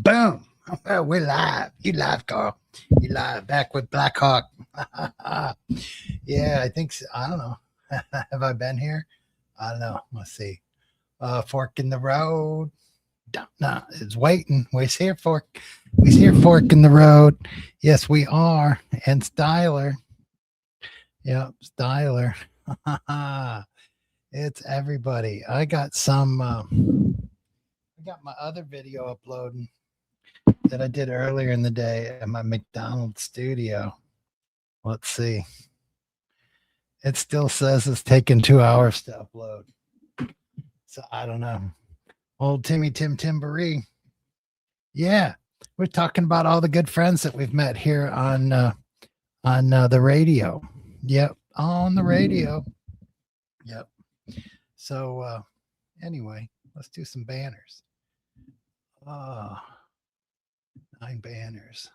Boom. We're live. You live, Carl. You live. Back with Black Hawk. Yeah, I think so. I don't know. Have I been here? I don't know. Let's see. Fork in the road. No, it's waiting. We're here, Fork. We're here, Fork in the road. Yes, we are. And Styler. Yep, Styler. It's everybody. I got my other video uploading that I did earlier in the day at my McDonald's studio. Let's see. It still says it's taking 2 hours to upload. So I don't know. Old Tim Timboree. Yeah. We're talking about all the good friends that we've met here on the radio. Yep. On the radio. Yep. So anyway, let's do some banners. 9 banners.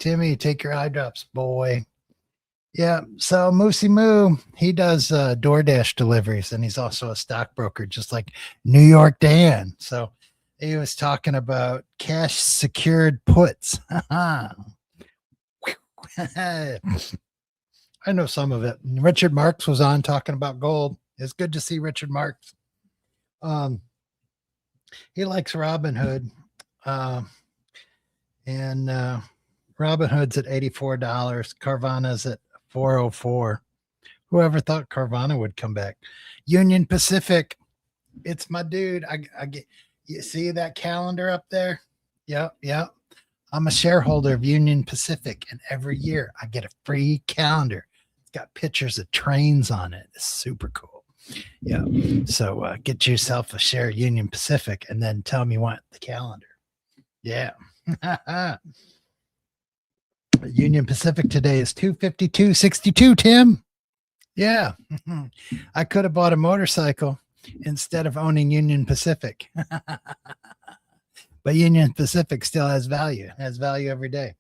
Timmy, take your eye drops, boy. Yeah. So Moosey Moo, he does DoorDash deliveries, and he's also a stockbroker, just like New York Dan. So he was talking about cash secured puts. I know some of it. Richard Marks was on talking about gold. It's good to see Richard Marks. He likes Robinhood. And Robinhood's at $84. Carvana's at $404. Whoever thought Carvana would come back? Union Pacific. It's my dude. I get, you see that calendar up there? Yep. I'm a shareholder of Union Pacific, and every year I get a free calendar. It's got pictures of trains on it. It's super cool. Yeah. So get yourself a share of Union Pacific and then tell me you want the calendar. Yeah. Union Pacific today is $252.62, Tim. Yeah. I could have bought a motorcycle instead of owning Union Pacific. But Union Pacific still has value. It has value every day.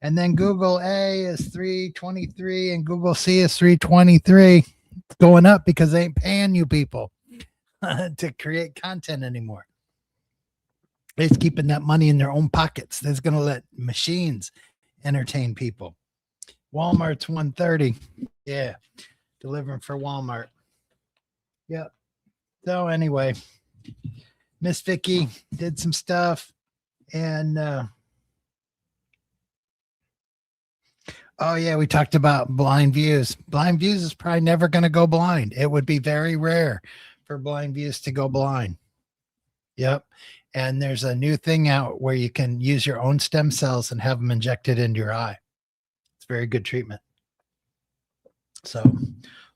And then Google A is 323 and Google C is 323. It's going up because they ain't paying you people to create content anymore. They're keeping that money in their own pockets. They're going to let machines entertain people. Walmart's 130. Yeah. Delivering for Walmart. Yep. So anyway, Miss Vicky did some stuff, and oh yeah, we talked about blind views. Blind views is probably never going to go blind. It would be very rare for blind views to go blind. Yep. And there's a new thing out where you can use your own stem cells and have them injected into your eye. It's very good treatment. So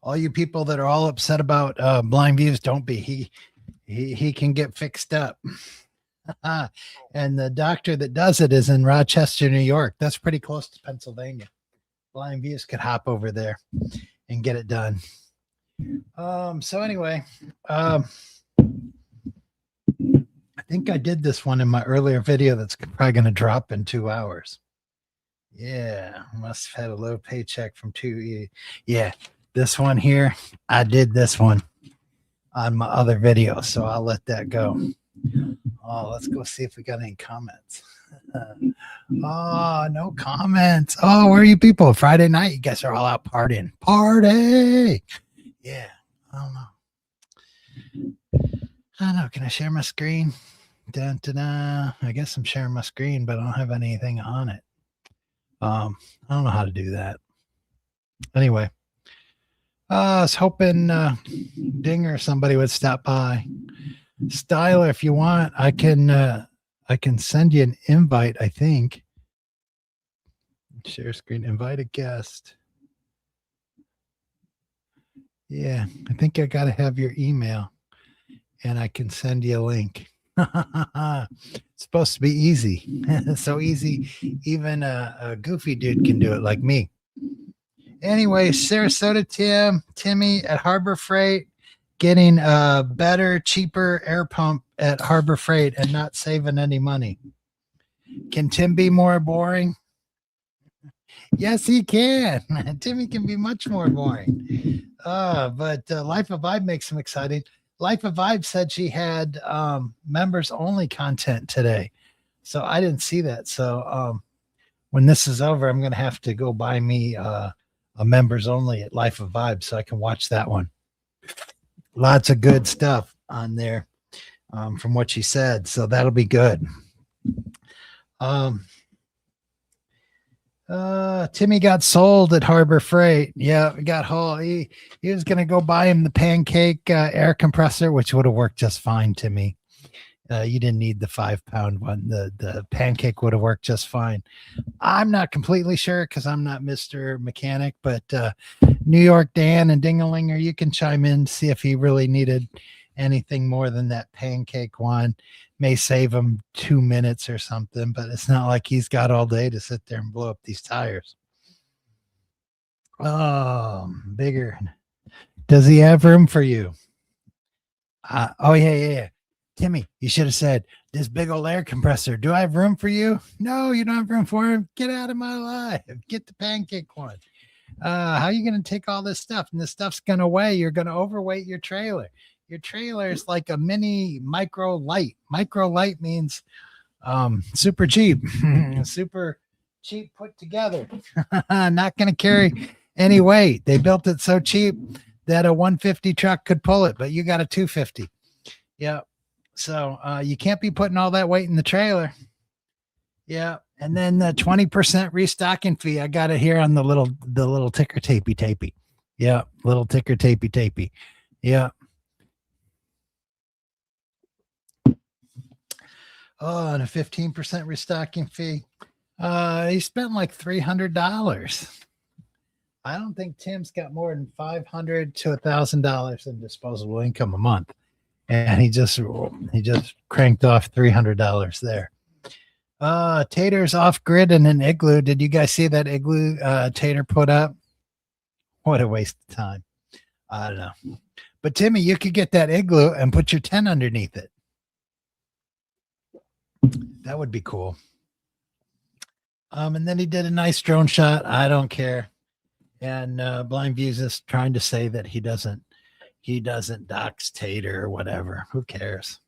all you people that are all upset about blind views, don't be. He can get fixed up. And the doctor that does it is in Rochester, New York. That's pretty close to Pennsylvania. Blind views could hop over there and get it done. So anyway, I think I did this one in my earlier video that's probably going to drop in 2 hours. Yeah, must have had a low paycheck from 2E. Yeah, this one here, I did this one on my other video, so I'll let that go. Oh, let's go see if we got any comments. Oh, no comments. Oh, where are you people? Friday night, you guys are all out partying. Party! Yeah, I don't know. Can I share my screen? Dun-dun-dun. I guess I'm sharing my screen, but I don't have anything on it. I don't know how to do that. Anyway, I was hoping Dinger or somebody would stop by. Styler, if you want, I can send you an invite, I think. Share screen, invite a guest. Yeah, I think I got to have your email, and I can send you a link. It's supposed to be easy. So easy, even a goofy dude can do it like me. Anyway, Sarasota Tim, Timmy at Harbor Freight, getting a better, cheaper air pump at Harbor Freight and not saving any money. Can Tim be more boring? Yes, he can. Timmy can be much more boring. But Life of Vibe makes him exciting. Life of Vibe said she had members only content today. So I didn't see that. So when this is over, I'm going to have to go buy me a members only at Life of Vibe so I can watch that one. Lots of good stuff on there from what she said. So that'll be good. Timmy got sold at Harbor Freight. Yeah, got hauled. He was going to go buy him the pancake air compressor, which would have worked just fine, Timmy. You didn't need the 5-pound one. The pancake would have worked just fine. I'm not completely sure because I'm not Mr. Mechanic, but New York Dan and Dingalinger, you can chime in, see if he really needed anything more than that pancake one. May save him 2 minutes or something, but it's not like he's got all day to sit there and blow up these tires. Oh, bigger. Does he have room for you? Oh, yeah. Timmy, you should have said, this big old air compressor, do I have room for you? No, you don't have room for him. Get out of my life. Get the pancake one. How are you going to take all this stuff? And this stuff's going to weigh. You're going to overweight your trailer. Your trailer is like a mini micro light. Micro light means super cheap. Super cheap put together. Not going to carry any weight. They built it so cheap that a 150 truck could pull it, but you got a 250. Yeah. So you can't be putting all that weight in the trailer. Yeah. And then the 20% restocking fee. I got it here on the little ticker tapey. Yeah. Little ticker tapey. Yeah. Oh, and a 15% restocking fee. He spent like $300. I don't think Tim's got more than $500 to $1,000 in disposable income a month. And he just cranked off $300 there. Tater's off grid in an igloo. Did you guys see that igloo Tater put up? What a waste of time. I don't know. But Timmy, you could get that igloo and put your tent underneath it. That would be cool. And then he did a nice drone shot. I don't care. And Blind Views is trying to say that he doesn't dox Tater or whatever. Who cares?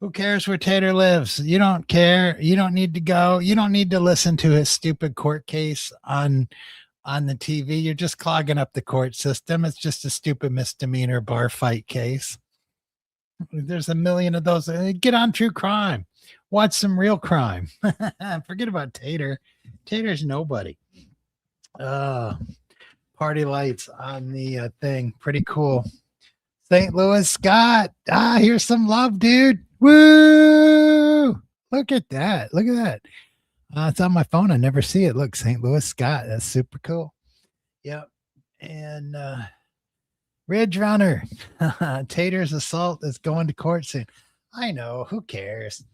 Who cares where Tater lives? You don't care. You don't need to go. You don't need to listen to his stupid court case on the TV. You're just clogging up the court system. It's just a stupid misdemeanor bar fight case. There's a million of those. Get on true crime. Watch some real crime. Forget about Tater. Tater's nobody. Party lights on the thing. Pretty cool. St. Louis Scott. Here's some love, dude. Woo! Look at that. It's on my phone. I never see it. Look, St. Louis Scott. That's super cool. Yep. And Ridge Runner. Tater's assault is going to court soon. I know. Who cares?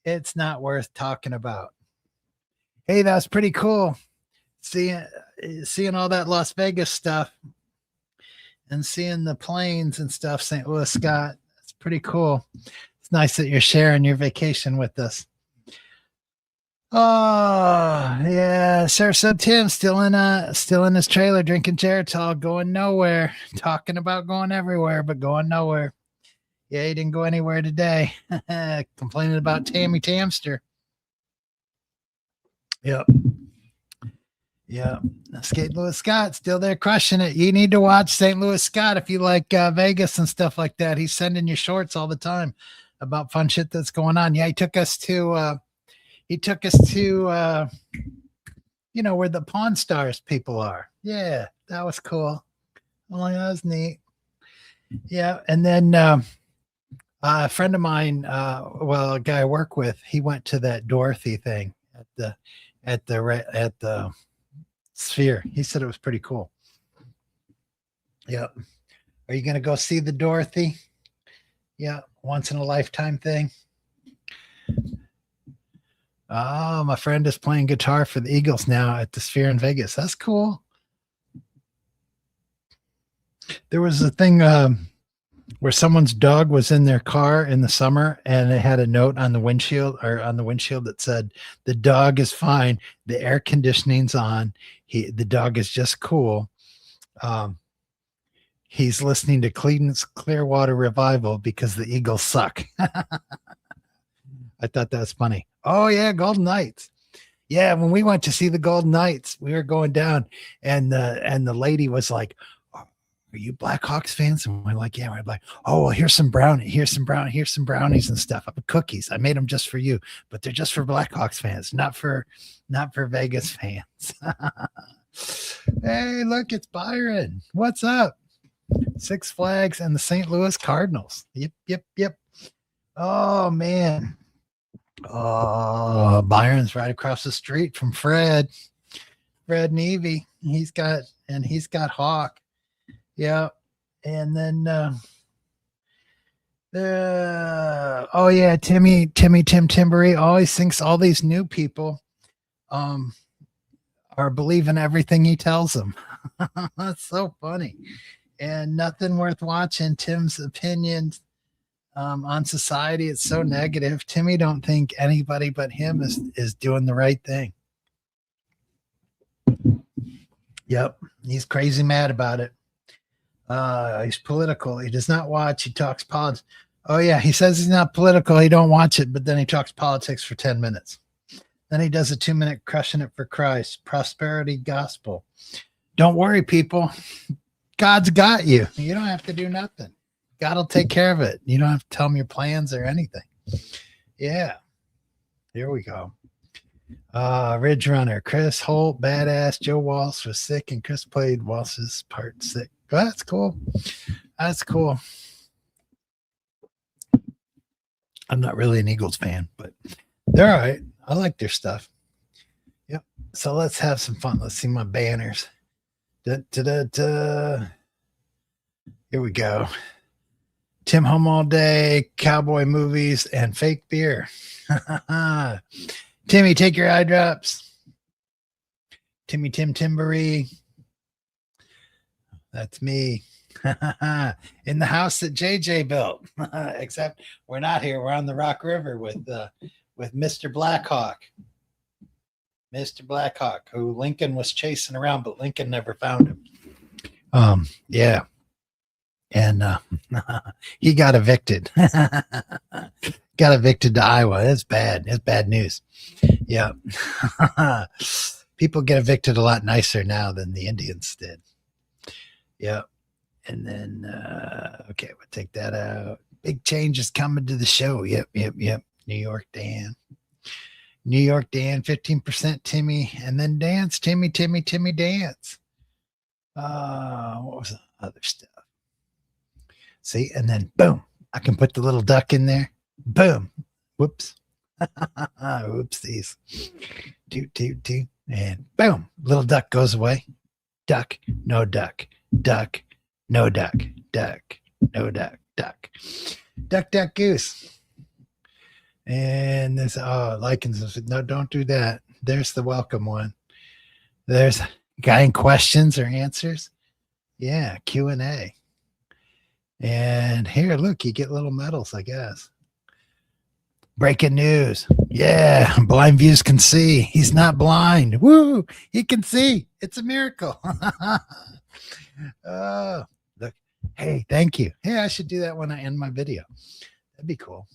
It's not worth talking about. Hey, that's pretty cool. Seeing all that Las Vegas stuff and seeing the planes and stuff, St. Louis Scott. It's pretty cool. It's nice that you're sharing your vacation with us. Oh, yeah. Sarasota Tim still in his trailer drinking Geritol, going nowhere, talking about going everywhere, but going nowhere. Yeah, he didn't go anywhere today. Complaining about Tammy Tamster. Yep. St. Louis Scott still there crushing it. You need to watch St. Louis Scott if you like Vegas and stuff like that. He's sending you shorts all the time about fun shit that's going on. Yeah, he took us to where the Pawn Stars people are. Yeah, that was cool. Well, that was neat. Yeah, and then a friend of mine, a guy I work with, he went to that Dorothy thing at the Sphere. He said it was pretty cool. Yeah. Are you going to go see the Dorothy? Yeah. Once in a lifetime thing. Oh, my friend is playing guitar for the Eagles now at the Sphere in Vegas. That's cool. There was a thing where someone's dog was in their car in the summer and it had a note on the windshield that said, the dog is fine. The air conditioning's on. The dog is just cool. he's listening to Creedence Clearwater Revival because the Eagles suck. I thought that was funny. Oh yeah, Golden Knights. Yeah, when we went to see the Golden Knights, we were going down, and the lady was like, "Are you Blackhawks fans?" And we're like, "Yeah." We're like, "Oh, well, here's some brownies and stuff. Cookies. I made them just for you, but they're just for Blackhawks fans, not for Vegas fans." Hey, look, it's Byron. What's up? Six Flags and the St. Louis Cardinals. Yep. Oh man. Oh, Byron's right across the street from Fred Nevy. He's got Hawk. Yeah. And then oh yeah, Tim Timbery always thinks all these new people are believing everything he tells them. That's so funny. And nothing worth watching. Tim's opinions on society, it's so negative. Timmy don't think anybody but him is doing the right thing. Yep, he's crazy mad about it. He's political. He does not watch. He talks politics. Oh yeah, he says he's not political. He don't watch it, but then he talks politics for 10 minutes. Then he does a 2-minute crushing it for Christ, prosperity gospel. Don't worry, people. God's got you. You don't have to do nothing. God will take care of it. You don't have to tell him your plans or anything. Yeah. Here we go. Ridge Runner, Chris Holt, badass. Joe Walsh was sick, and Chris played Walsh's part sick. Well, that's cool. That's cool. I'm not really an Eagles fan, but they're all right. I like their stuff. Yep. So let's have some fun. Let's see my banners. Here we go. Tim Home All Day, cowboy movies, and fake beer. Timmy, take your eye drops. Tim Timbery. That's me. In the house that JJ built. Except we're not here. We're on the Rock River with Mr. Blackhawk. Mr. Blackhawk, who Lincoln was chasing around, but Lincoln never found him. Yeah. And he got evicted. Got evicted to Iowa. It's bad. It's bad news. Yeah. People get evicted a lot nicer now than the Indians did. Yeah. And then, okay, we'll take that out. Big changes coming to the show. Yep. New York Dan, 15% Timmy, and then dance. Timmy dance. What was the other stuff? See, and then boom, I can put the little duck in there. Boom. Whoops. Whoopsies. Toot. And boom, little duck goes away. Duck, no duck. Duck, no duck. Duck, no duck. Duck. Duck, goose. And there's, Likens. No, don't do that. There's the welcome one. There's guy questions or answers. Yeah, Q&A. And here, look, you get little medals, I guess. Breaking news. Yeah, blind views can see. He's not blind. Woo! He can see. It's a miracle. Look. Hey, thank you. Hey, I should do that when I end my video. That'd be cool.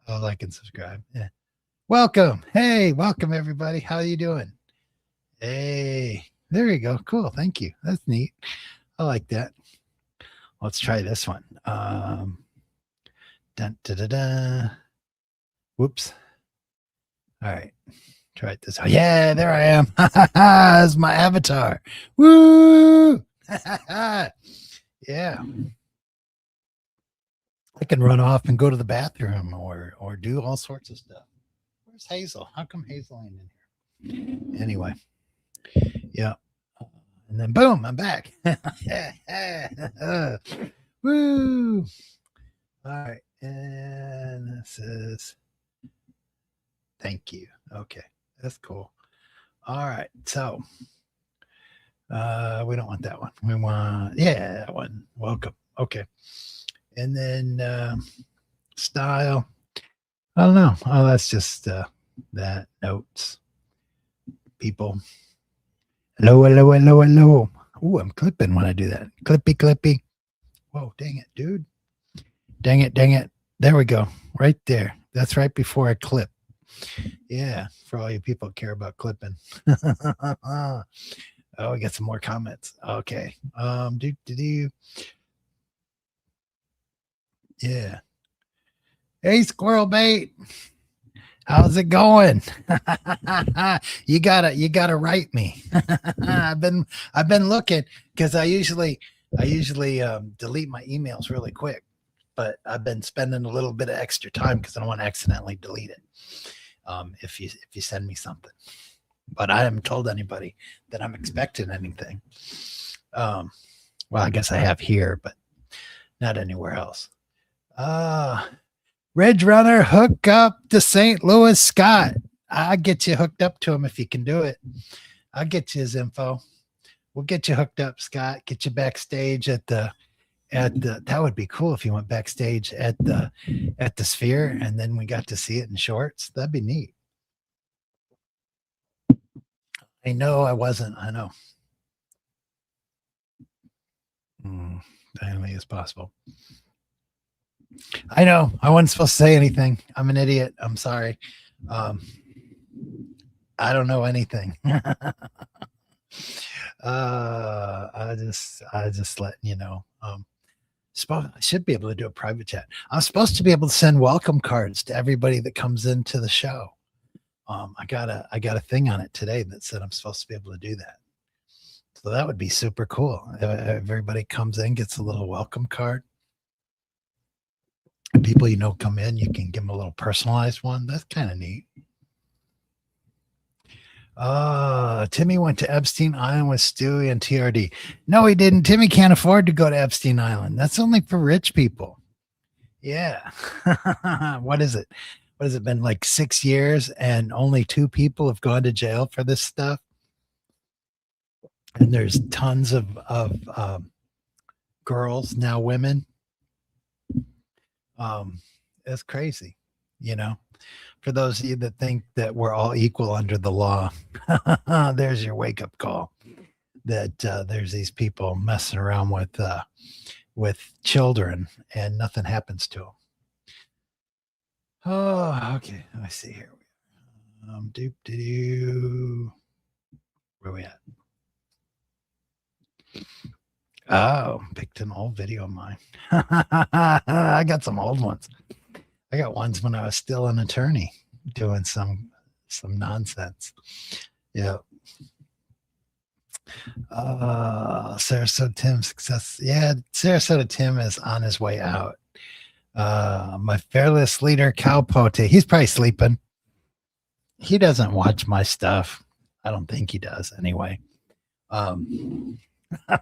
Like and subscribe. Yeah. Welcome. Hey, welcome everybody. How are you doing? Hey, there you go. Cool. Thank you. That's neat. I like that. Let's try this one. Whoops. All right. Try this. Oh, yeah, there I am. That's my avatar. Woo! Yeah. I can run off and go to the bathroom or do all sorts of stuff. Where's Hazel? How come Hazel ain't in here? Anyway. Yeah. And then boom, I'm back. Woo! All right. And this is thank you. Okay. That's cool. All right. So we don't want that one. We want, yeah, that one. Welcome. Okay. And then style. I don't know. Oh, that's just that notes. People. Hello. Ooh, I'm clipping when I do that. Clippy, clippy. Whoa, dang it, dude. Dang it, dang it. There we go. Right there. That's right before I clip. Yeah, for all you people who care about clipping. Oh, we got some more comments. Okay. Yeah. Hey, squirrel bait. How's it going? You gotta write me. I've been looking because I usually delete my emails really quick, but I've been spending a little bit of extra time because I don't want to accidentally delete it. If you send me something, but I haven't told anybody that I'm expecting anything. Well, I guess I have here, but not anywhere else. Ridge Runner, hook up to St. Louis Scott. I'll get you hooked up to him if you can do it. I'll get you his info. We'll get you hooked up, Scott. Get you backstage at the that would be cool if you went backstage at the Sphere and then we got to see it in shorts. That'd be neat. I know I wasn't. I know. Only as possible. I know. I wasn't supposed to say anything. I'm an idiot. I'm sorry. I don't know anything. I just letting you know. I should be able to do a private chat. I'm supposed to be able to send welcome cards to everybody that comes into the show. I got a thing on it today that said I'm supposed to be able to do that. So that would be super cool. If everybody comes in, gets a little welcome card. People you know come in, you can give them a little personalized one. That's kind of neat. Timmy went to Epstein Island with Stewie and TRD. No, he didn't. Timmy can't afford to go to Epstein Island. That's only for rich people. Yeah. What is it? What has it been, like 6 years and only 2 people have gone to jail for this stuff? And there's tons of girls, now women. It's crazy, you know. For those of you that think that we're all equal under the law, there's your wake-up call. That there's these people messing around with children and nothing happens to them. Oh, okay. Let me see here. Where we at? Oh, picked an old video of mine. I got some old ones. I got ones when I was still an attorney doing some nonsense. Yeah. Sarasota Tim success. Yeah, Sarasota Tim is on his way out. My fearless leader, Cowpote. He's probably sleeping. He doesn't watch my stuff. I don't think he does anyway. I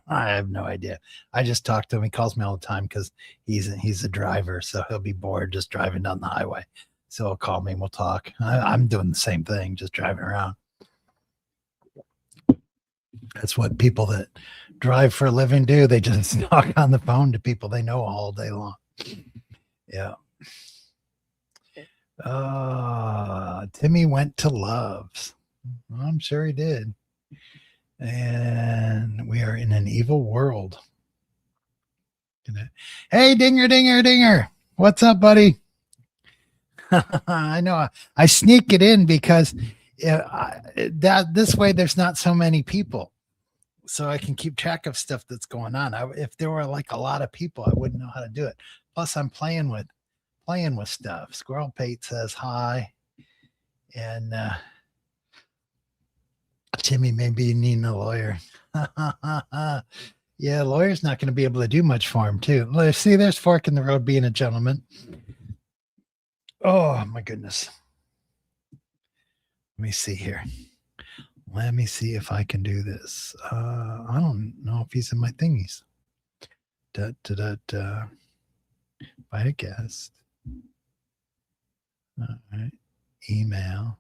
have no idea. I just talk to him. He calls me all the time because he's a driver, so he'll be bored just driving down the highway. So he'll call me and we'll talk. I'm doing the same thing, just driving around. That's what people that drive for a living do. They just talk on the phone to people they know all day long. Yeah. Timmy went to Love's. I'm sure he did. And we are in an evil world. Hey, Dinger, Dinger, Dinger. What's up, buddy? I know I sneak it in because this way there's not so many people. So I can keep track of stuff that's going on. If there were like a lot of people, I wouldn't know how to do it. Plus, I'm playing with stuff. Squirrel Pate says hi. And Timmy, maybe you need a lawyer. Yeah, lawyer's not going to be able to do much for him, too. See, there's fork in the road being a gentleman. Oh, my goodness. Let me see here. Let me see if I can do this. I don't know if he's in my thingies. By a guest. All right. Email.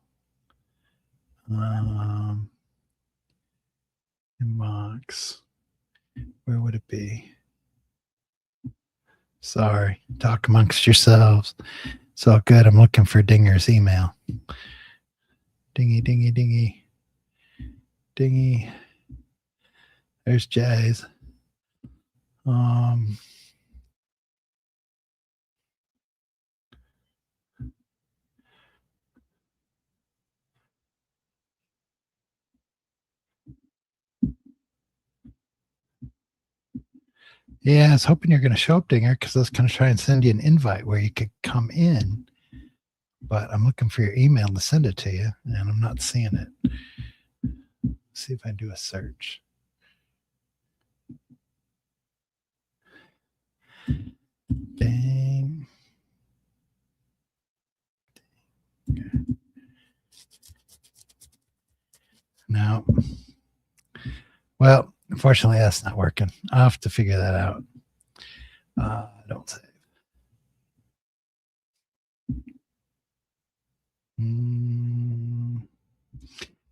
Inbox. Where would it be? Sorry. Talk amongst yourselves. It's all good. I'm looking for Dinger's email. Dingy, dingy, dingy. Dingy. There's Jay's. Yeah, I was hoping you're going to show up, Dinger, because I was going to try and send you an invite where you could come in. But I'm looking for your email to send it to you, and I'm not seeing it. Let's see if I do a search. Dang. No. Well, unfortunately, that's not working. I'll have to figure that out. Don't save.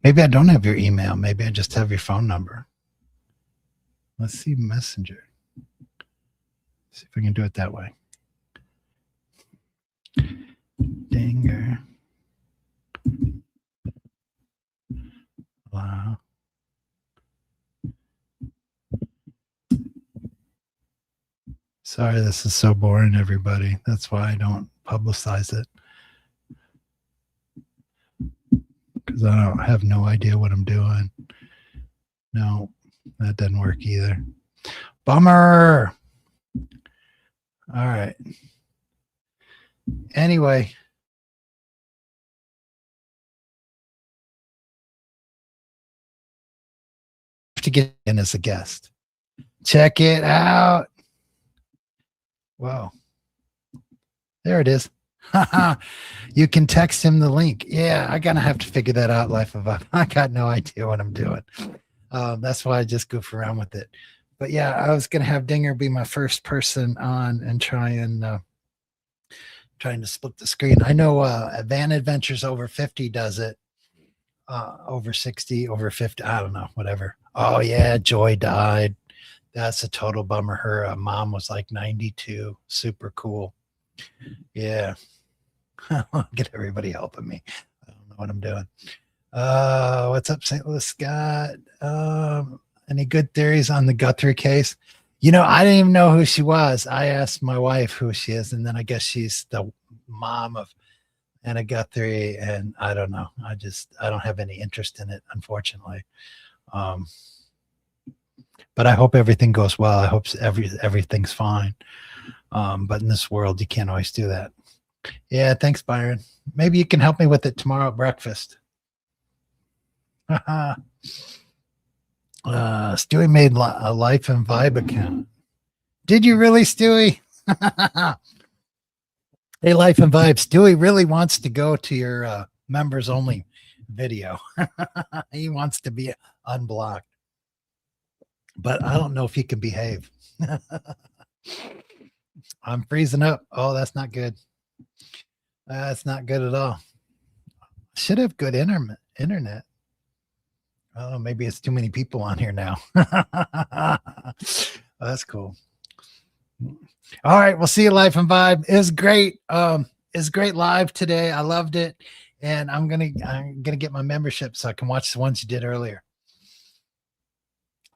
Maybe I don't have your email. Maybe I just have your phone number. Let's see Messenger. See if we can do it that way. Dinger. Wow. Sorry, this is so boring, everybody. That's why I don't publicize it. Because I don't have no idea what I'm doing. No, that doesn't work either. Bummer. All right. Anyway. To get in as a guest. Check it out. Whoa. There it is. You can text him the link. Yeah, I gotta have to figure that out. Life of Up. I got no idea what I'm doing. That's why I just goof around with it. But yeah, I was gonna have Dinger be my first person on and trying to split the screen. I know Van Adventures over 50 does it. Over 60, over 50, I don't know, whatever. Oh yeah, Joy died. That's a total bummer. Her mom was like 92. Super cool. Yeah. Get everybody helping me. I don't know what I'm doing. What's up, St. Louis Scott? Any good theories on the Guthrie case? You know, I didn't even know who she was. I asked my wife who she is, and then I guess she's the mom of Anna Guthrie, and I don't know. I don't have any interest in it, unfortunately. But I hope everything goes well. I hope everything's fine. But in this world, you can't always do that. Yeah, thanks, Byron. Maybe you can help me with it tomorrow at breakfast. Stewie made a Life and Vibe account. Did you really, Stewie? Hey, Life and Vibe. Stewie really wants to go to your members only video. He wants to be unblocked. But I don't know if he can behave. I'm freezing up. Oh, that's not good. That's not good at all. Should have good internet. Oh, maybe it's too many people on here now. Oh, that's cool. All right, we'll see you. Life and Vibe is great. It's great live today. I loved it, and I'm gonna get my membership so I can watch the ones you did earlier.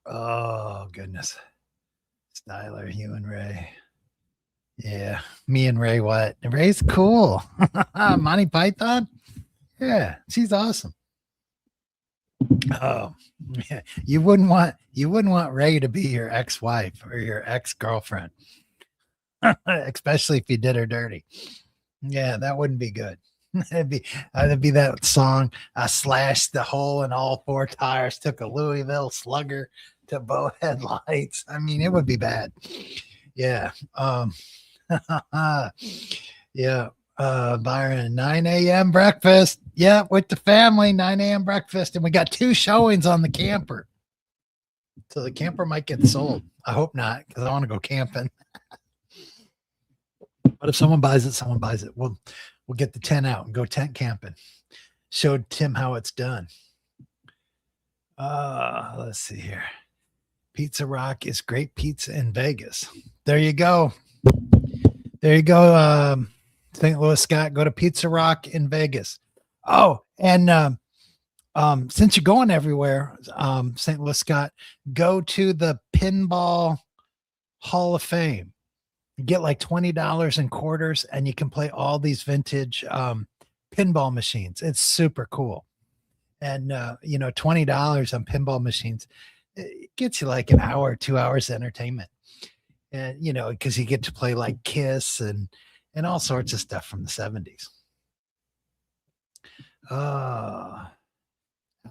Oh goodness, Styler, you and Ray. Yeah, me and Ray. What? Ray's cool. Monty Python. Yeah, she's awesome. Oh, yeah. You wouldn't want Ray to be your ex-wife or your ex-girlfriend, especially if you did her dirty. Yeah, that wouldn't be good. It'd be that song. I slashed the hole in all four tires, took a Louisville Slugger to both headlights. I mean, it would be bad. Yeah. Yeah. Byron, 9 a.m. breakfast. Yeah, with the family, 9 a.m. breakfast. And we got 2 showings on the camper. So the camper might get sold. I hope not, because I want to go camping. But if someone buys it, someone buys it. We'll get the tent out and go tent camping. Showed Tim how it's done. Let's see here. Pizza Rock is great pizza in Vegas. There you go. There you go. St. Louis Scott, go to Pizza Rock in Vegas. Oh, and Since you're going everywhere, St. Louis Scott, go to the Pinball Hall of Fame. You get like $20 in quarters, and you can play all these vintage pinball machines. It's super cool. And $20 on pinball machines, it gets you like an hour, 2 hours of entertainment. And because you get to play like Kiss and all sorts of stuff from the 70s.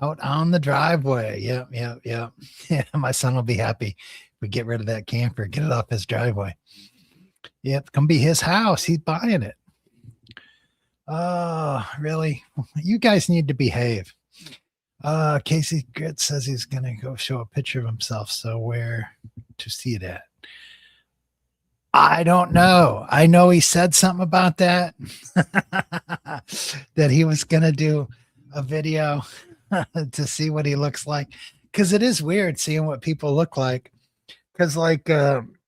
Out on the driveway. Yep, yep, yep. Yeah, my son will be happy if we get rid of that camper, get it off his driveway. Yep, it's gonna be his house. He's buying it. Oh, really? You guys need to behave. Casey Grit says he's gonna go show a picture of himself. So where to see it at? I don't know. I know he said something about that. That he was gonna do a video to see what he looks like, because it is weird seeing what people look like. Because like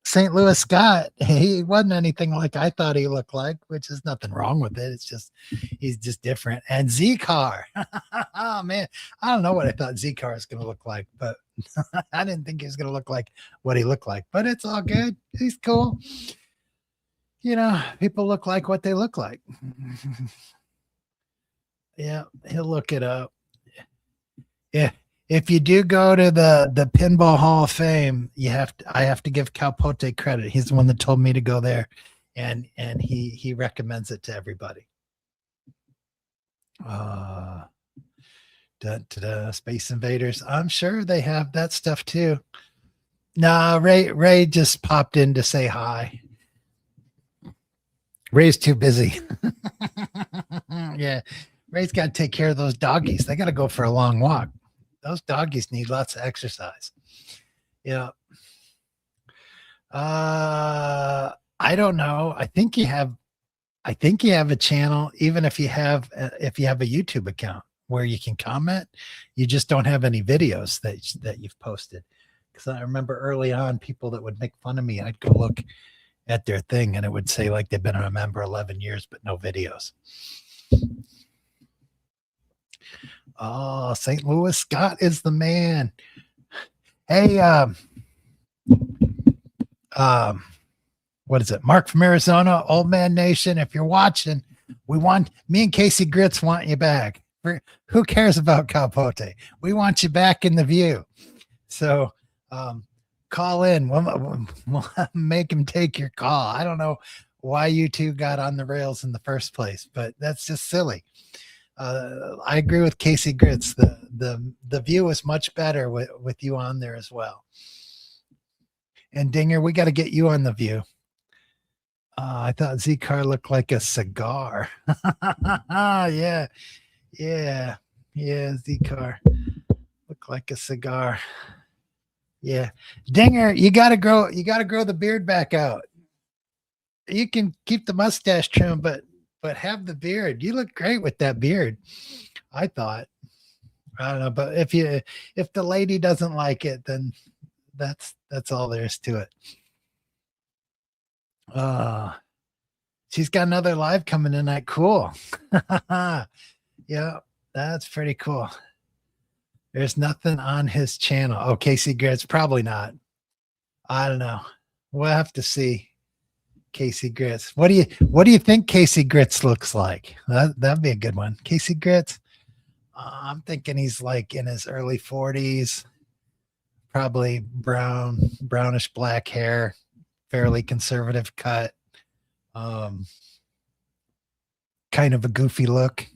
St. Louis Scott, he wasn't anything like I thought he looked like, which is nothing wrong with it. It's just he's just different. And Z-Car, oh man, I don't know what I thought Z-Car is going to look like, but I didn't think he was going to look like what he looked like. But it's all good. He's cool. People look like what they look like. Yeah, he'll look it up. Yeah. If you do go to the Pinball Hall of Fame, I have to give Capote credit. He's the one that told me to go there, and he recommends it to everybody. Space Invaders. I'm sure they have that stuff too. Nah, Ray just popped in to say hi. Ray's too busy. Yeah, Ray's got to take care of those doggies. They got to go for a long walk. Those doggies need lots of exercise. Yeah. I don't know. I think you have a channel, even if you have a YouTube account where you can comment. You just don't have any videos that you've posted. Because I remember early on, people that would make fun of me, I'd go look at their thing and it would say like they've been a member 11 years, but no videos. Oh, St. Louis Scott is the man. Hey, what is it? Mark from Arizona, Old Man Nation. If you're watching, me and Casey Grits want you back. Who cares about Capote? We want you back in the view. So, call in. We'll make him take your call. I don't know why you two got on the rails in the first place, but that's just silly. I agree with Casey Grits. The view is much better with you on there as well. And Dinger, we got to get you on the view. I thought Z-Car looked like a cigar. Yeah. Z-Car looked like a cigar. Yeah. Dinger, you got to grow the beard back out. You can keep the mustache trim, but have the beard. You look great with that beard. I thought. I don't know, but if the lady doesn't like it, then that's all there is to it. She's got another live coming tonight. Cool. Yeah, that's pretty cool. There's nothing on his channel. Oh, Casey Grits, probably not. I don't know. We'll have to see. Casey Grits. What do you think Casey Grits looks like? That'd be a good one. Casey Grits. I'm thinking he's like in his early 40s, probably brownish black hair, fairly conservative cut, kind of a goofy look.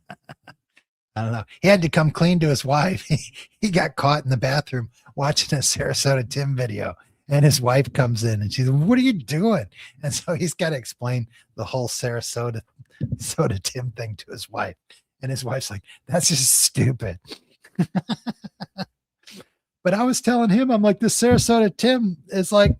I don't know. He had to come clean to his wife. He got caught in the bathroom watching a Sarasota Tim video. And his wife comes in and she's like, "What are you doing?" And so he's got to explain the whole Sarasota Tim thing to his wife. And his wife's like, "That's just stupid." But I was telling him, I'm like, this Sarasota Tim is like,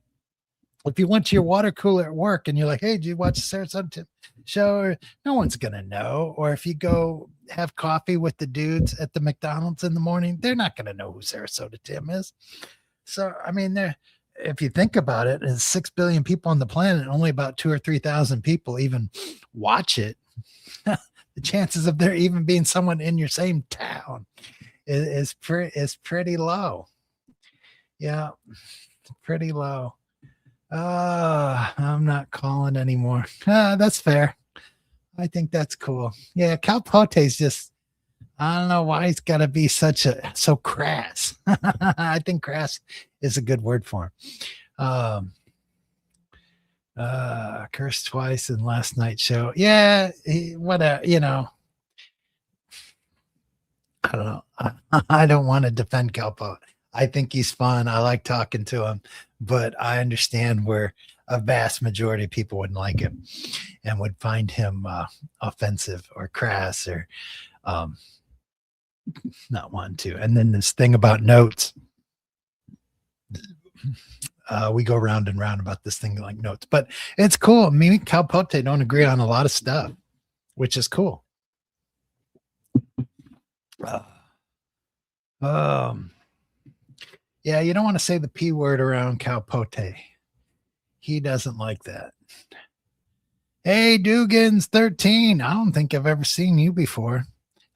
if you went to your water cooler at work and you're like, "Hey, did you watch the Sarasota Tim show?" Or no one's going to know. Or if you go have coffee with the dudes at the McDonald's in the morning, they're not going to know who Sarasota Tim is. So, I mean, if you think about it, there's 6 billion people on the planet, only about 2,000 or 3,000 people even watch it. The chances of there even being someone in your same town is pretty low. Yeah, pretty low. I'm not calling anymore. That's fair. I think that's cool. Yeah, Calpote's just, I don't know why he's got to be so crass. I think crass is a good word for him. Cursed twice in last night's show. Yeah, whatever, I don't know. I don't want to defend Calpo. I think he's fun. I like talking to him, but I understand where a vast majority of people wouldn't like him and would find him offensive or crass or um, not want to. And then this thing about notes. We go round and round about this thing like notes, but it's cool. Me and Calpote don't agree on a lot of stuff, which is cool. Yeah, you don't want to say the P word around Calpote. He doesn't like that. Hey, Dugans 13. I don't think I've ever seen you before.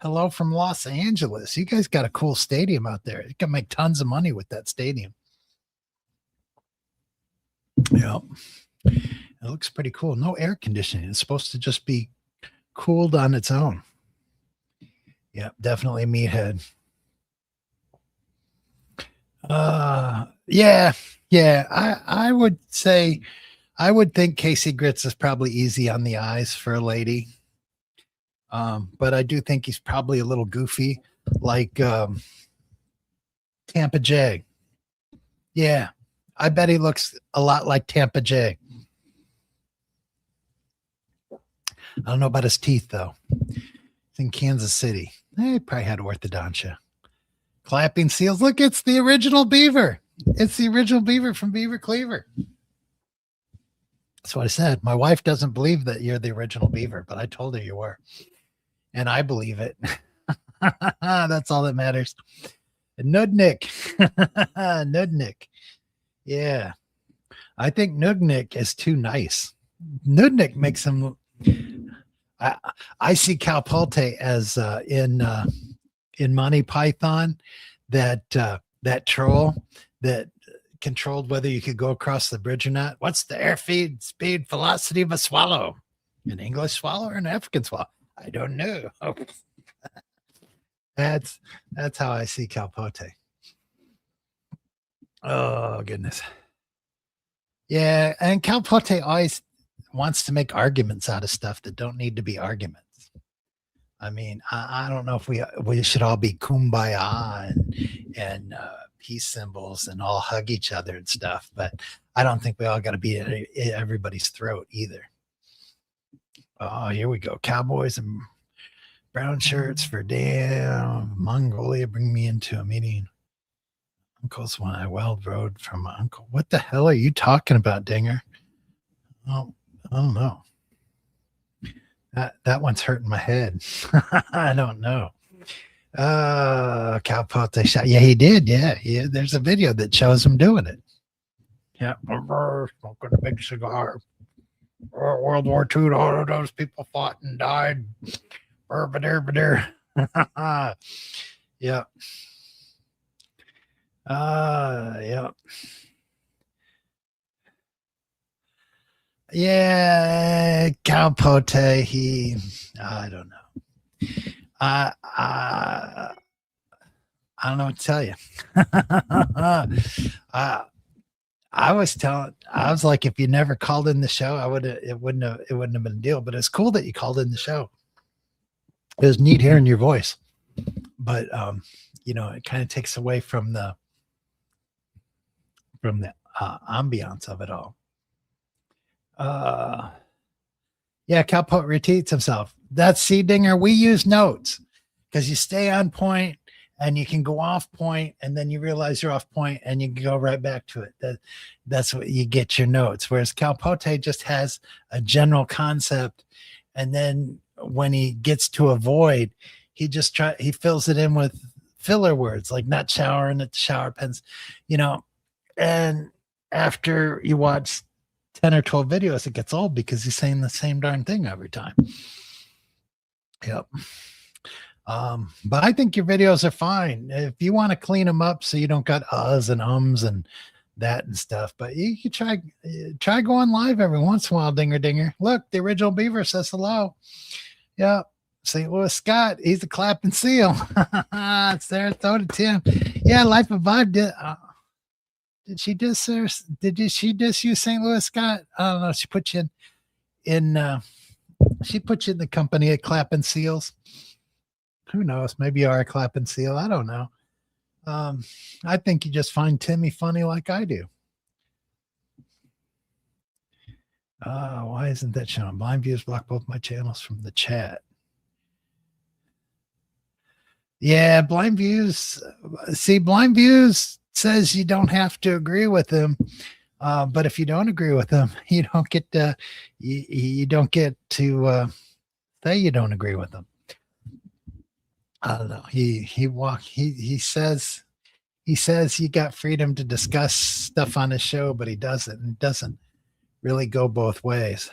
Hello from Los Angeles. You guys got a cool stadium out there. You can make tons of money with that stadium. Yep. It looks pretty cool. No air conditioning. It's supposed to just be cooled on its own. Yep, definitely meathead. Yeah. I would say, I would think Casey Grits is probably easy on the eyes for a lady. But I do think he's probably a little goofy, like Tampa J. Yeah, I bet he looks a lot like Tampa J. I don't know about his teeth though. It's in Kansas City. He probably had orthodontia. Clapping seals. Look, it's the original beaver. It's the original beaver from Beaver Cleaver. That's what I said. My wife doesn't believe that you're the original beaver, but I told her you were. And I believe it. That's all that matters. Nudnik. Nudnik. Yeah. I think Nudnik is too nice. Nudnik makes him. I see Calpote as in Monty Python, that troll that controlled whether you could go across the bridge or not. What's the airspeed speed velocity of a swallow? An English swallow or an African swallow? I don't know. That's how I see Calpote. Oh goodness. Yeah, and Calpote always wants to make arguments out of stuff that don't need to be arguments. I mean, I don't know if we should all be kumbaya and peace symbols and all hug each other and stuff, but I don't think we all got to be at everybody's throat either. Oh, here we go. Cowboys and brown shirts for damn Mongolia. Bring me into a meeting. Uncle's when I weld road from my uncle. What the hell are you talking about, Dinger? Oh, I don't know. That one's hurting my head. I don't know. Calpote shot. Yeah, he did. Yeah. There's a video that shows him doing it. Yeah. Smoking a big cigar. World War II, all of those people fought and died. Yeah. Yeah. Yeah, Calpote, I don't know. I don't know what to tell you. I was like, if you never called in the show, it wouldn't have been a deal, but it's cool that you called in the show. It was neat hearing your voice, but it kind of takes away from the ambiance of it all. Yeah, Calpote repeats himself. That's Dinger. We use notes because you stay on point and you can go off point, and then you realize you're off point and you can go right back to it. That's what you get your notes. Whereas Calpote just has a general concept, and then when he gets to a void, he fills it in with filler words like not showering at the shower pens, and after you watch 10 or 12 videos, it gets old because he's saying the same darn thing every time. Yep. But I think your videos are fine. If you want to clean them up so you don't got uhs and ums and that and stuff, but you can try going live every once in a while, dinger dinger. Look, the original beaver says hello. Yeah. St. Louis Scott, he's a clapping seal. Sarasota Tim. Yeah, Life of Vibe did she diss she diss you, St. Louis Scott? I don't know. She put you in she put you in the company of clapping seals. Who knows? Maybe you are a clapping seal. I don't know. I think you just find Timmy funny like I do. Why isn't that showing? Blind views block both my channels from the chat. Yeah, blind views. See, blind views says you don't have to agree with him. But if you don't agree with him, you don't get to you don't get to say you don't agree with him. I don't know. He says you got freedom to discuss stuff on his show, but he doesn't. It doesn't really go both ways.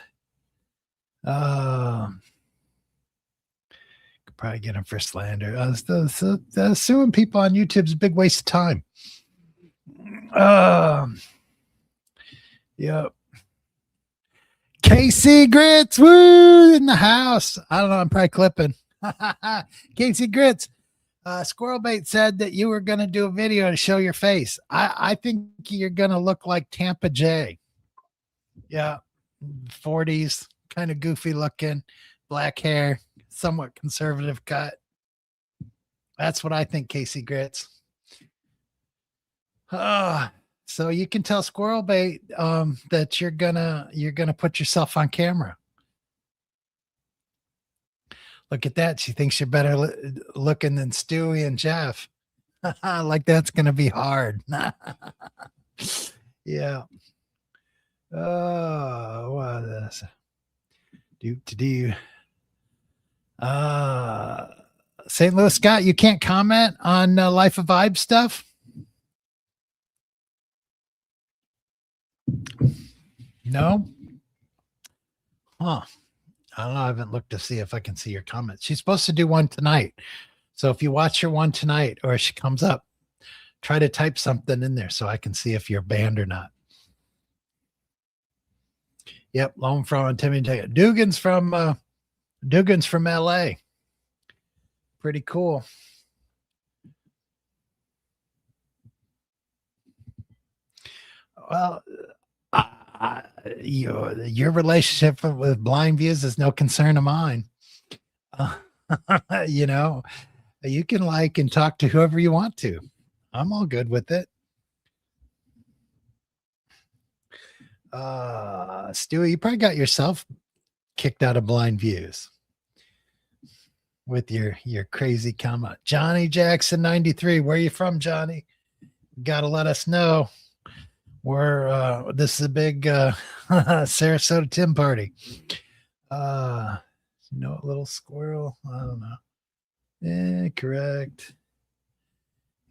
Could probably get him for slander. Suing people on YouTube's a big waste of time. Yep. KC Grits, woo, in the house. I don't know. I'm probably clipping. KC Grits. Squirrel Bait said that you were going to do a video to show your face. I think you're going to look like Tampa J. Yeah. 40s, kind of goofy looking, black hair, somewhat conservative cut. That's what I think, Casey Grits. So you can tell Squirrel Bait that you're gonna put yourself on camera. Look at that. She thinks you're better looking than Stewie and Jeff. Like that's gonna be hard. Yeah. Oh, what is do St. Louis Scott, you can't comment on Life of Vibe stuff? No? Huh. I don't know. I haven't looked to see if I can see your comments. She's supposed to do one tonight. So if you watch her one tonight or she comes up, try to type something in there so I can see if you're banned or not. Yep, Lone from Timmy Dugan's from LA. Pretty cool. Well, your relationship with blind views is no concern of mine. You know, you can like and talk to whoever you want to. I'm all good with it. Stewie, you probably got yourself kicked out of blind views with your crazy comment. Johnny Jackson 93. Where are you from, Johnny? Gotta let us know. We're this is a big Sarasota Tim party. A little squirrel. I don't know. Yeah, correct.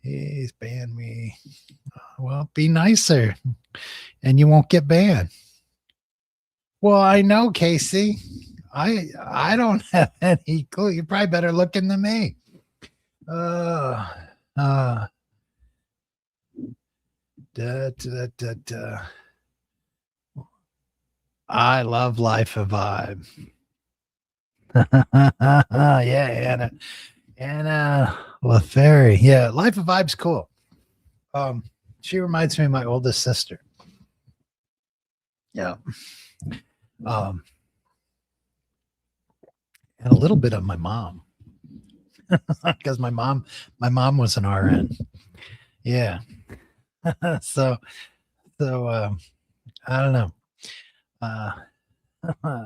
He's banned me. Well, be nicer and you won't get banned. Well, I know, Casey. I don't have any clue. You're probably better looking than me. I love Life of Vibe. Yeah, Anna LaFerry. Yeah, Life of Vibe's cool. She reminds me of my oldest sister. Yeah. And a little bit of my mom. Because my mom was an RN. Yeah. so I don't know.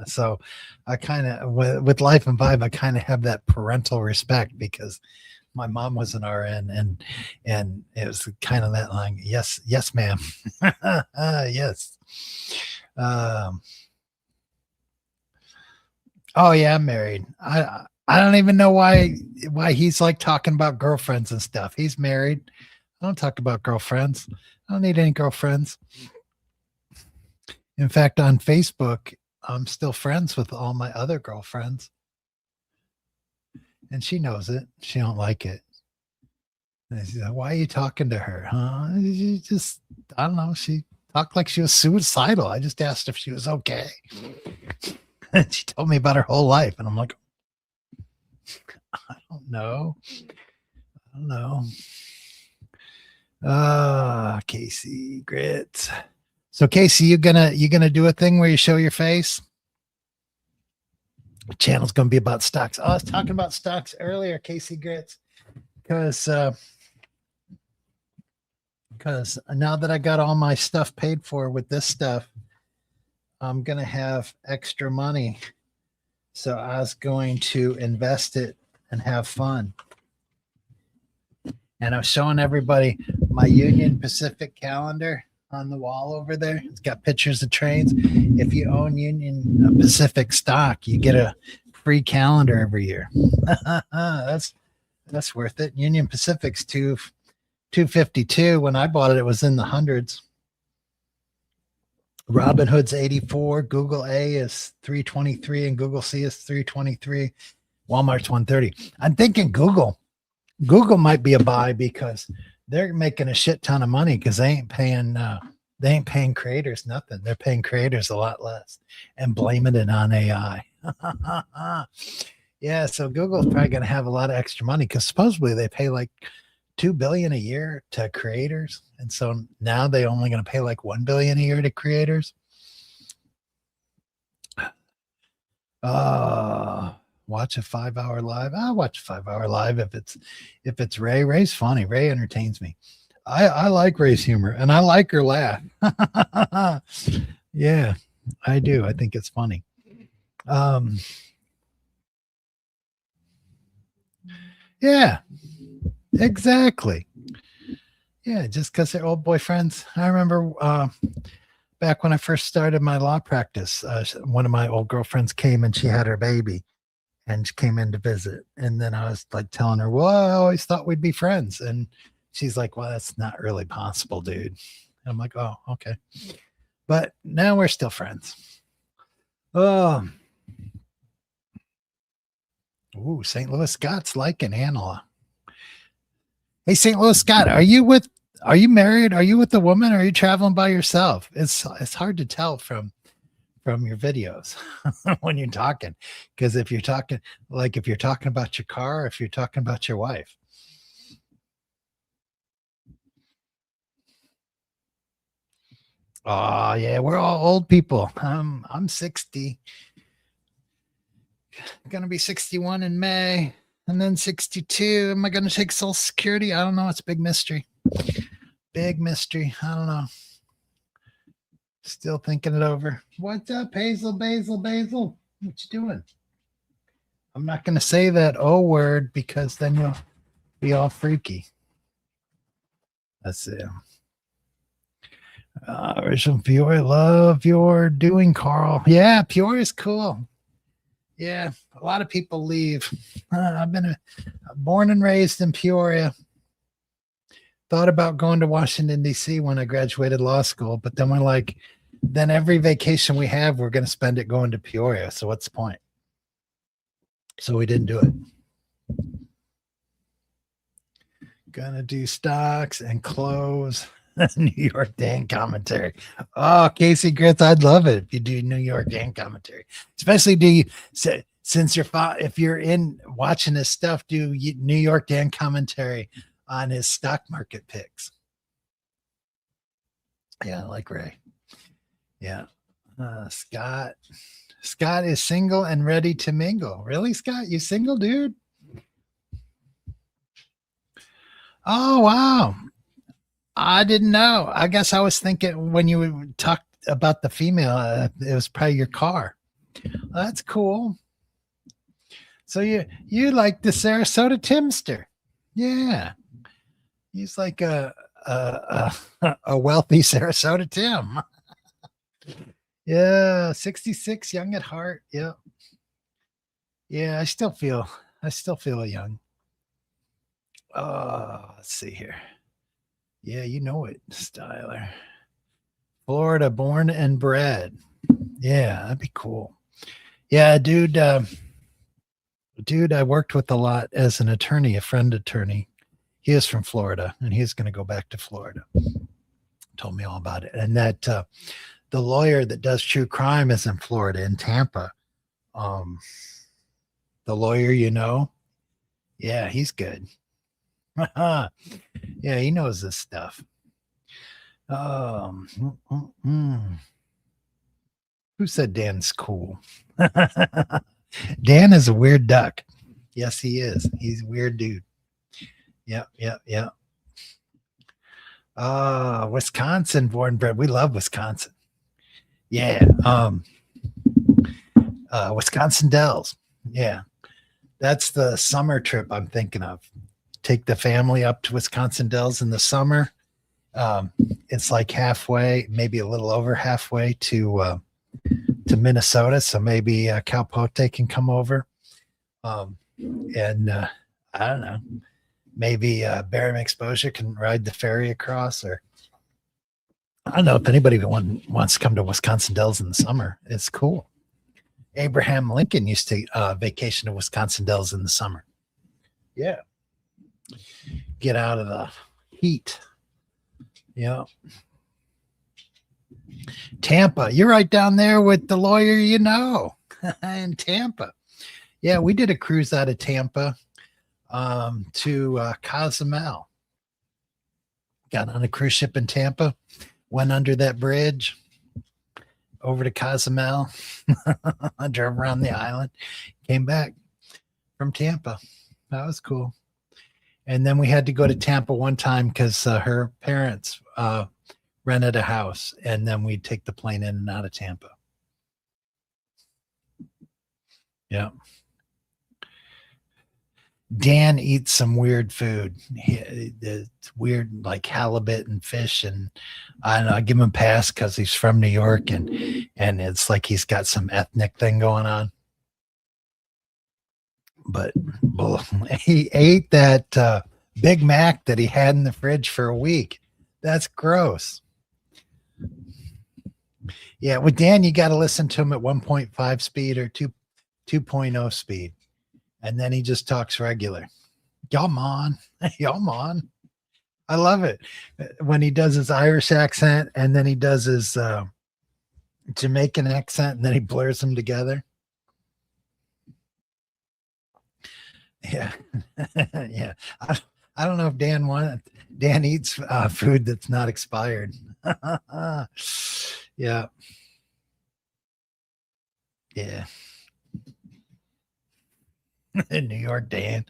So I kind of with Life and Vibe, I kind of have that parental respect because my mom was an RN and it was kind of that line. Yes, ma'am. Yes. Oh yeah, I'm married. I don't even know why he's like talking about girlfriends and stuff. He's married. I don't talk about girlfriends. I don't need any girlfriends. In fact, on Facebook, I'm still friends with all my other girlfriends. and she knows it. She don't like it. And she's like, "Why are you talking to her, huh?" She just, I don't know. She talked like she was suicidal. I just asked if she was okay. And she told me about her whole life, and I'm like, I don't know. I don't know. Casey Grits. So Casey, you gonna do a thing where you show your face? The channel's gonna be about stocks. I was talking about stocks earlier, Casey Grits, because now that I got all my stuff paid for with this stuff, I'm gonna have extra money. So I was going to invest it and have fun. And I'm showing everybody my Union Pacific calendar on the wall over there. It's got pictures of trains. If you own Union Pacific stock, you get a free calendar every year. that's worth it. Union Pacific's 252. When I bought it, it was in the hundreds. Robinhood's 84. Google A is 323, and Google C is 323. Walmart's 130. I'm thinking Google might be a buy because they're making a shit ton of money because they ain't paying creators nothing. They're paying creators a lot less and blaming it on AI. Yeah, so Google's probably going to have a lot of extra money because supposedly they pay like $2 billion a year to creators, and so now they only going to pay like $1 billion a year to creators. Watch a 5-hour live. I'll watch a 5-hour live if it's Ray. Ray's funny. Ray entertains me. I like Ray's humor and I like her laugh. Yeah, I do. I think it's funny. Yeah, exactly. Yeah, just because they're old boyfriends. I remember back when I first started my law practice, one of my old girlfriends came and she had her baby and she came in to visit. And then I was like telling her, well, I always thought we'd be friends. And she's like, well, that's not really possible, dude. And I'm like, oh, okay. But now we're still friends. Oh, ooh, St. Louis Scott's liking Anola. Hey, St. Louis Scott, are you married? Are you with a woman? Or are you traveling by yourself? It's hard to tell from your videos when you're talking. Because if you're talking about your car, if you're talking about your wife. Oh yeah, we're all old people. I'm 60. Gonna be 61 in May. And then 62. Am I gonna take Social Security? I don't know. It's a big mystery. Big mystery. I don't know. Still thinking it over. What's up, Basil? What you doing? I'm not going to say that O word because then you'll be all freaky. Let's see. Original Peoria. Love your doing, Carl. Yeah, Peoria's cool. Yeah, a lot of people leave. I've been born and raised in Peoria. Thought about going to Washington, D.C. when I graduated law school, but then we're like, then every vacation we have, we're going to spend it going to Peoria. So what's the point? So we didn't do it. Gonna do stocks and close. New York Dan commentary. Oh, Casey Grits, I'd love it if you do New York Dan commentary. Especially since if you're in watching this stuff, do New York Dan commentary on his stock market picks. Yeah, I like Ray. Yeah. Scott is single and ready to mingle. Really, Scott? You single, dude? Oh, wow. I didn't know. I guess I was thinking when you talked about the female, it was probably your car. That's cool. So you like the Sarasota Timster. Yeah. He's like a wealthy Sarasota Tim. Yeah, 66, young at heart. Yeah. Yeah, I still feel young. Let's see here. Yeah, you know it, Styler. Florida, born and bred. Yeah, that'd be cool. Yeah, dude. Dude, I worked with a lot as an attorney, a friend attorney. He is from Florida, and he's going to go back to Florida. Told me all about it. And that the lawyer that does true crime is in Florida, in Tampa. Um, the lawyer, yeah, he's good. Yeah, he knows this stuff. Um, mm, mm, mm. Who said Dan's cool? Dan is a weird duck. Yes, he is. He's a weird dude. Yep, yep, yep. Wisconsin born bred. We love Wisconsin. Yeah. Wisconsin Dells. Yeah. That's the summer trip I'm thinking of. Take the family up to Wisconsin Dells in the summer. It's like halfway, maybe a little over halfway to Minnesota. So maybe Cal Pote can come over. And I don't know, maybe Barium Exposure can ride the ferry across, or I don't know if anybody wants to come to Wisconsin Dells in the summer. It's cool. Abraham Lincoln used to vacation to Wisconsin Dells in the summer. Yeah. Get out of the heat. Yeah. Tampa. You're right down there with the lawyer, in Tampa. Yeah, we did a cruise out of Tampa to Cozumel. Got on a cruise ship in Tampa, went under that bridge over to Cozumel, drove around the island, came back from Tampa. That was cool. And then we had to go to Tampa one time because her parents rented a house, and then we'd take the plane in and out of Tampa. Yeah. Dan eats some weird food. It's weird, like halibut and fish, and I don't know. I give him a pass because he's from New York, and it's like he's got some ethnic thing going on. But he ate that Big Mac that he had in the fridge for a week. That's gross. Yeah, with Dan, you got to listen to him at 1.5 speed or 2.0 speed. And then he just talks regular. Y'all on. Y'all on. I love it. When he does his Irish accent and then he does his Jamaican accent and then he blurs them together. Yeah. Yeah. I don't know if Dan eats food that's not expired. Yeah. Yeah. In New York, Dan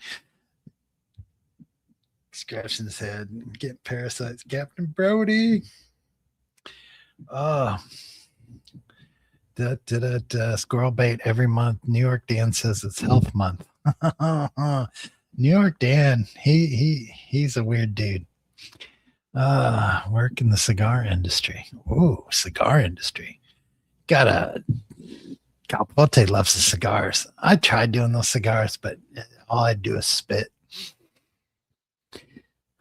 scratching his head and getting parasites. Captain Brody. Oh, squirrel bait every month. New York Dan says it's health month. New York Dan, he's a weird dude. Work in the cigar industry. Ooh, cigar industry. Karl-Bohemian loves the cigars. I tried doing those cigars, but all I do is spit.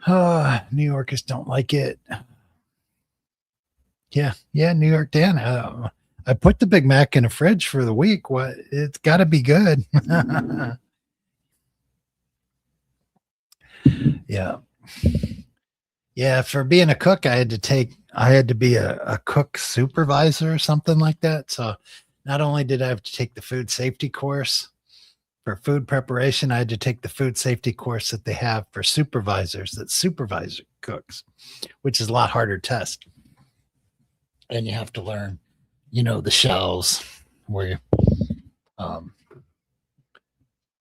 New Yorkers don't like it. Yeah, New York Dan. I put the Big Mac in a fridge for the week. What? It's got to be good. Yeah. Yeah, for being a cook, I had to be a cook supervisor or something like that. So not only did I have to take the food safety course for food preparation, I had to take the food safety course that they have for supervisors that supervise cooks, which is a lot harder test. And you have to learn, the shells where you,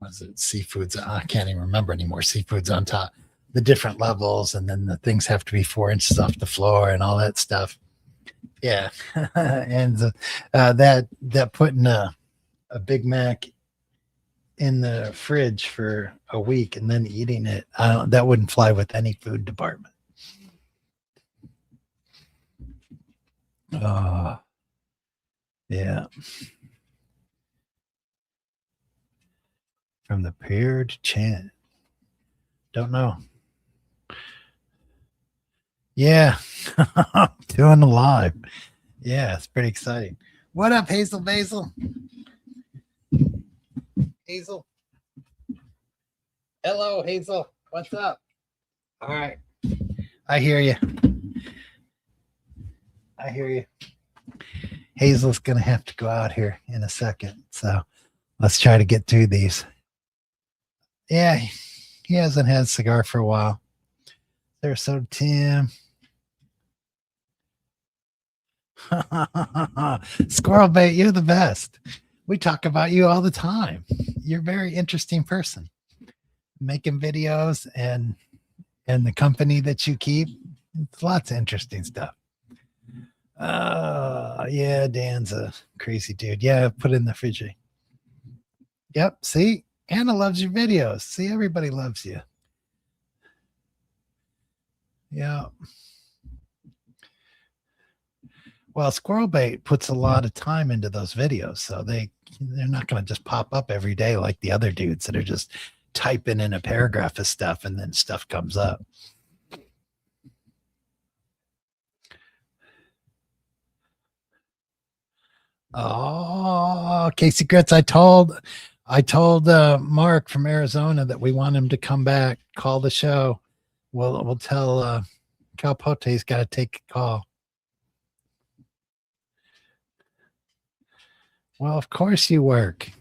was it seafoods? I can't even remember anymore. Seafoods on top, the different levels, and then the things have to be 4 inches off the floor and all that stuff. Yeah. And that putting a Big Mac in the fridge for a week and then eating it, that wouldn't fly with any food department. Yeah. From the paired chant. Don't know. Yeah. Doing the live. Yeah, it's pretty exciting. What up, Hazel Basil? Hazel? Hello, Hazel. What's up? All right. I hear you. I hear you. Hazel's going to have to go out here in a second. So let's try to get through these. Yeah, he hasn't had a cigar for a while. Sarasota Tim. Squirrel Bait, you're the best. We talk about you all the time. You're a very interesting person. Making videos and the company that you keep. It's lots of interesting stuff. Yeah, Dan's a crazy dude. Yeah, put it in the fridge. Yep, see? Anna loves your videos. See, everybody loves you. Yeah. Well, Squirrel Bait puts a lot of time into those videos, so they're not going to just pop up every day like the other dudes that are just typing in a paragraph of stuff and then stuff comes up. Oh, Casey Grits, I told Mark from Arizona that we want him to come back, call the show. We'll tell Calpote's got to take a call. Well, of course you work.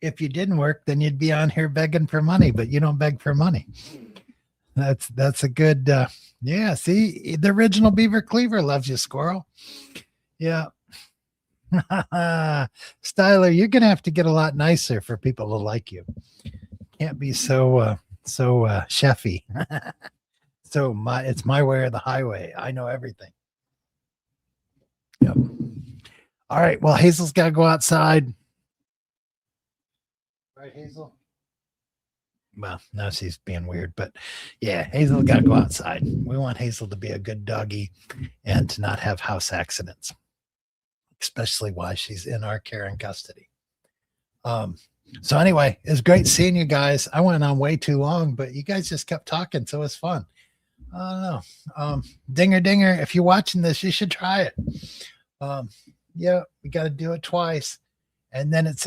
If you didn't work, then you'd be on here begging for money, but you don't beg for money. That's a good yeah, see, the original Beaver Cleaver loves you, Squirrel. Yeah. Styler, you're gonna have to get a lot nicer for people to like you. Can't be so chefy. So it's my way or the highway. I know everything. Yep. All right. Well, Hazel's got to go outside. Right, Hazel? Well, now she's being weird, but yeah, Hazel got to go outside. We want Hazel to be a good doggy and to not have house accidents, especially while she's in our care and custody. So anyway, it's great seeing you guys. I went on way too long, but you guys just kept talking, so it was fun. I don't know. Dinger Dinger, if you're watching this, you should try it. Yeah, we got to do it twice. And then it says